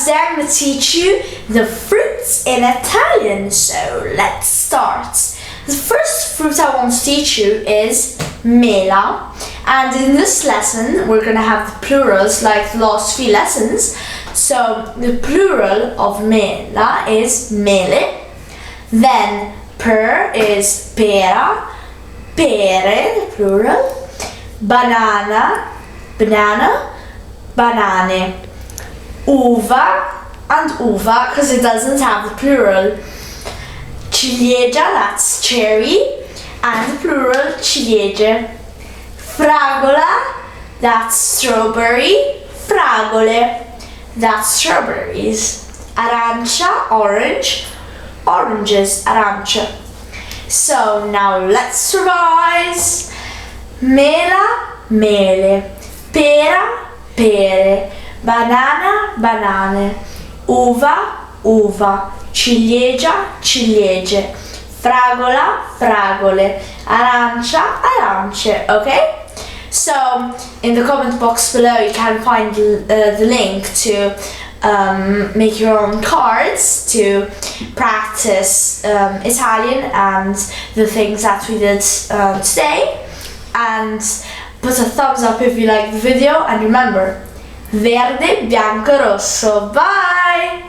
today I'm going to teach you the fruits in Italian, so let's start. The first fruit I want to teach you is mela, and in this lesson we're going to have the plurals like the last few lessons. So the plural of mela is mele, then per is pera, pere, the plural, banana, banana, banane, uva and uva because it doesn't have the plural, ciliegia, that's cherry, and the plural ciliegie, fragola, that's strawberry, fragole, that's strawberries, arancia, orange, oranges, arancia. So now let's revise. Mela, mele, pera, pere, banana, banane, uva, uva, ciliegia, ciliegie, fragola, fragole, arancia, arance. Okay? So in the comment box below you can find the link to make your own cards to practice Italian and the things that we did today, and put a thumbs up if you like the video, and remember, verde, bianco, rosso. Bye!